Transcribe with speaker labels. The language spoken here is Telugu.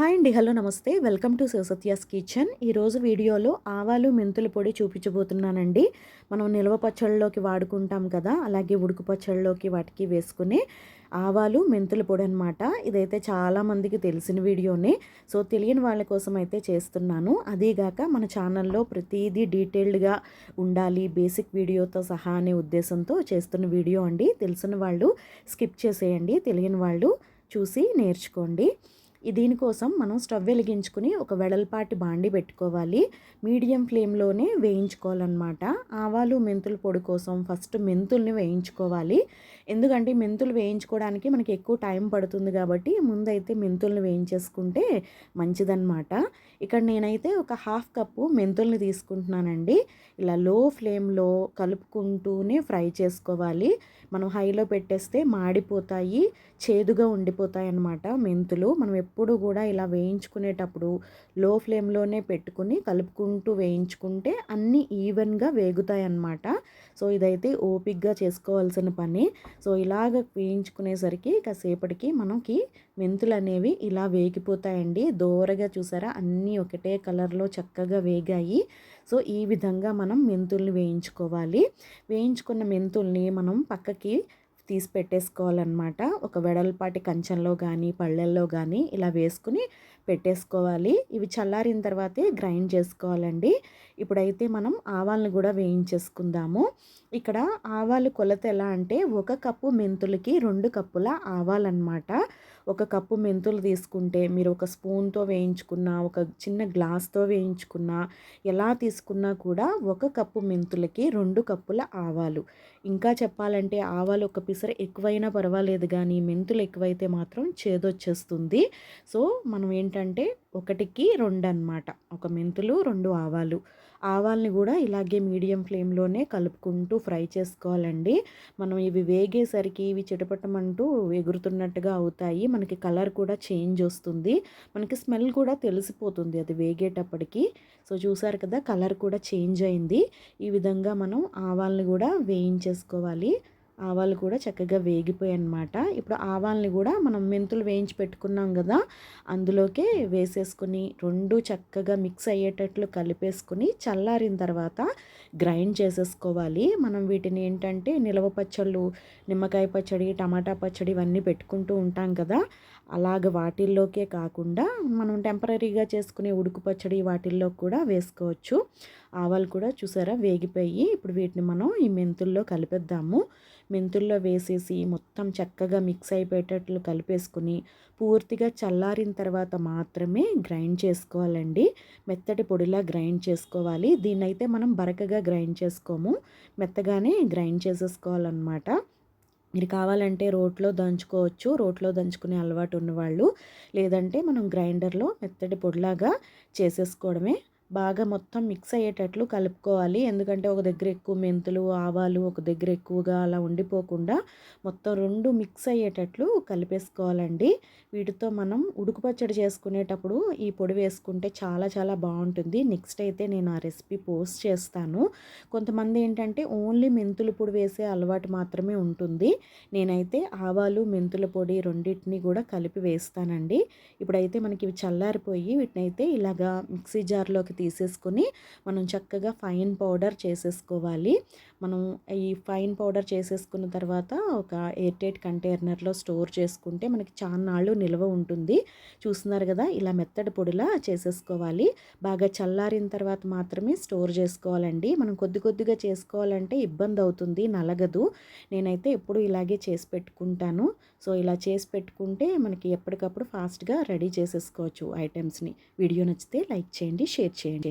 Speaker 1: హాయ్ అండి. హలో నమస్తే. Welcome to Satya's kitchen. ఈరోజు వీడియోలో ఆవాలు మెంతుల పొడి చూపించబోతున్నానండి. మనం నిల్వ పచ్చళ్ళలోకి వాడుకుంటాం కదా, అలాగే ఉడుకు పచ్చళ్ళలోకి వాటికి వేసుకునే ఆవాలు మెంతుల పొడి అనమాట. ఇదైతే చాలామందికి తెలిసిన వీడియోనే. సో తెలియని వాళ్ళ కోసం అయితే చేస్తున్నాను. అదీగాక మన ఛానల్లో ప్రతిదీ డీటెయిల్డ్గా ఉండాలి, బేసిక్ వీడియోతో సహా అనే ఉద్దేశంతో చేస్తున్న వీడియో అండి. తెలిసిన వాళ్ళు స్కిప్ చేసేయండి, తెలియని వాళ్ళు చూసి నేర్చుకోండి. దీనికోసం మనం స్టవ్ వెలిగించుకుని ఒక వెడల్పాటి బాండి పెట్టుకోవాలి. మీడియం ఫ్లేమ్లోనే వేయించుకోవాలన్నమాట. ఆవాలు మెంతుల పొడి కోసం ఫస్ట్ మెంతుల్ని వేయించుకోవాలి. ఎందుకంటే మెంతులు వేయించుకోవడానికి మనకి ఎక్కువ టైం పడుతుంది కాబట్టి ముందైతే మెంతుల్ని వేయించేసుకుంటే మంచిదన్నమాట. ఇక్కడ నేనైతే ఒక హాఫ్ కప్పు మెంతుల్ని తీసుకుంటున్నానండి. ఇలా లో ఫ్లేమ్లో కలుపుకుంటూనే ఫ్రై చేసుకోవాలి. మనం హైలో పెట్టేస్తే మాడిపోతాయి, చేదుగా ఉండిపోతాయి అన్నమాట మెంతులు. మనం ఎప్పుడు కూడా ఇలా వేయించుకునేటప్పుడు లో ఫ్లేమ్లోనే పెట్టుకుని కలుపుకుంటూ వేయించుకుంటే అన్నీ ఈవెన్గా వేగుతాయి అన్నమాట. సో ఇదైతే ఓపిక్గా చేసుకోవాల్సిన పని. సో ఇలాగ వేయించుకునేసరికి కాసేపటికి మనకి మెంతులు అనేవి ఇలా వేగిపోతాయండి. దోరగా చూసారా, అన్నీ ఒకటే కలర్లో చక్కగా వేగాయి. సో ఈ విధంగా మనం మెంతుల్ని వేయించుకోవాలి. వేయించుకున్న మెంతుల్ని మనం పక్కకి తీసి పెట్టేసుకోవాలన్నమాట. ఒక వెడల్పాటి కంచంలో కానీ పళ్ళెల్లో కానీ ఇలా వేసుకుని పెట్టేసుకోవాలి. ఇవి చల్లారిన తర్వాతే గ్రైండ్ చేసుకోవాలండి. ఇప్పుడైతే మనం ఆవాలను కూడా వేయించేసుకుందాము. ఇక్కడ ఆవాలు కొలత ఎలా అంటే 1 కప్పు మెంతులకి 2 కప్పుల ఆవాలన్నమాట. 1 కప్పు మెంతులు తీసుకుంటే మీరు ఒక స్పూన్తో వేయించుకున్నా, ఒక చిన్న గ్లాస్తో వేయించుకున్నా, ఎలా తీసుకున్నా కూడా 1 కప్పు మెంతులకి 2 కప్పుల ఆవాలు. ఇంకా చెప్పాలంటే ఆవాలు ఒక పిసర ఎక్కువైనా పర్వాలేదు, కానీ మెంతులు ఎక్కువైతే మాత్రం చేదొచ్చేస్తుంది. సో మనం ఏంటంటే 1కి 2 అన్నమాట. 1 మెంతులు 2 ఆవాలు. ఆవాల్ని కూడా ఇలాగే మీడియం ఫ్లేమ్లోనే కలుపుకుంటూ ఫ్రై చేసుకోవాలండి. మనం ఇవి వేగేసరికి ఇవి చిటపటమంటూ ఎగురుతున్నట్టుగా అవుతాయి. మనకి కలర్ కూడా చేంజ్ వస్తుంది, మనకి స్మెల్ కూడా తెలిసిపోతుంది అది వేగేటప్పటికి. సో చూసారు కదా, కలర్ కూడా చేంజ్ అయింది. ఈ విధంగా మనం ఆవాల్ని కూడా వేయించేసుకోవాలి. ఆవాలు కూడా చక్కగా వేగిపోయాయి అన్నమాట. ఇప్పుడు ఆవాల్ని కూడా మనం మెంతులు వేయించి పెట్టుకున్నాం కదా, అందులోకే వేసేసుకుని 2 చక్కగా మిక్స్ అయ్యేటట్లు కలిపేసుకుని చల్లారిన తర్వాత గ్రైండ్ చేసేసుకోవాలి. మనం వీటిని ఏంటంటే నిలవ పచ్చళ్ళు, నిమ్మకాయ పచ్చడి, టమాటా పచ్చడి ఇవన్నీ పెట్టుకుంటూ ఉంటాం కదా, అలాగ వాటిల్లోకే కాకుండా మనం టెంపరీగా చేసుకునే ఉడుకు పచ్చడి వాటిల్లో కూడా వేసుకోవచ్చు. ఆవాలు కూడా చూసారా వేగిపోయి, ఇప్పుడు వీటిని మనం ఈ మెంతుల్లో కలిపేద్దాము. మెంతుల్లో వేసేసి మొత్తం చక్కగా మిక్స్ అయిపోయేటట్లు కలిపేసుకుని పూర్తిగా చల్లారిన తర్వాత మాత్రమే గ్రైండ్ చేసుకోవాలండి. మెత్తటి పొడిలా గ్రైండ్ చేసుకోవాలి. దీన్నైతే మనం బరకగా గ్రైండ్ చేసుకోము, మెత్తగానే గ్రైండ్ చేసేసుకోవాలన్నమాట. మీరు కావాలంటే రోట్లో దంచుకోవచ్చు, రోట్లో దంచుకునే అలవాటు ఉన్నవాళ్ళు. లేదంటే మనం గ్రైండర్లో మెత్తటి పొడిలాగా చేసేసుకోవడమే. బాగా మొత్తం మిక్స్ అయ్యేటట్లు కలుపుకోవాలి. ఎందుకంటే ఒక దగ్గర ఎక్కువ మెంతులు ఆవాలు ఒక దగ్గర ఎక్కువగా అలా ఉండిపోకుండా మొత్తం 2 మిక్స్ అయ్యేటట్లు కలిపేసుకోవాలండి. వీటితో మనం ఉడుకు పచ్చడి చేసుకునేటప్పుడు ఈ పొడి వేసుకుంటే చాలా చాలా బాగుంటుంది. నెక్స్ట్ అయితే నేను ఆ రెసిపీ పోస్ట్ చేస్తాను. కొంతమంది ఏంటంటే ఓన్లీ మెంతుల పొడి వేసే అలవాటు మాత్రమే ఉంటుంది. నేనైతే ఆవాలు మెంతుల పొడి రెండింటిని కూడా కలిపి వేస్తానండి. ఇప్పుడైతే మనకి ఇవి చల్లారిపోయి వీటినైతే ఇలాగా మిక్సీ జార్లోకి తీసేసుకొని మనం చక్కగా ఫైన్ పౌడర్ చేసేసుకోవాలి. మనం ఈ ఫైన్ పౌడర్ చేసేసుకున్న తర్వాత ఒక ఎయిర్ టైట్ కంటైనర్లో స్టోర్ చేసుకుంటే మనకి చాన్నాళ్ళు నిల్వ ఉంటుంది. చూస్తున్నారు కదా, ఇలా మెత్తటి పొడిలా చేసేసుకోవాలి. బాగా చల్లారిన తర్వాత మాత్రమే స్టోర్ చేసుకోవాలండి. మనం కొద్ది కొద్దిగా చేసుకోవాలంటే ఇబ్బంది అవుతుంది, నలగదు. నేనైతే ఎప్పుడు ఇలాగే చేసి పెట్టుకుంటాను. సో ఇలా చేసి పెట్టుకుంటే మనకి ఎప్పటికప్పుడు ఫాస్ట్గా రెడీ చేసేసుకోవచ్చు ఐటమ్స్ని. వీడియో నచ్చితే లైక్ చేయండి, షేర్ చేయండి.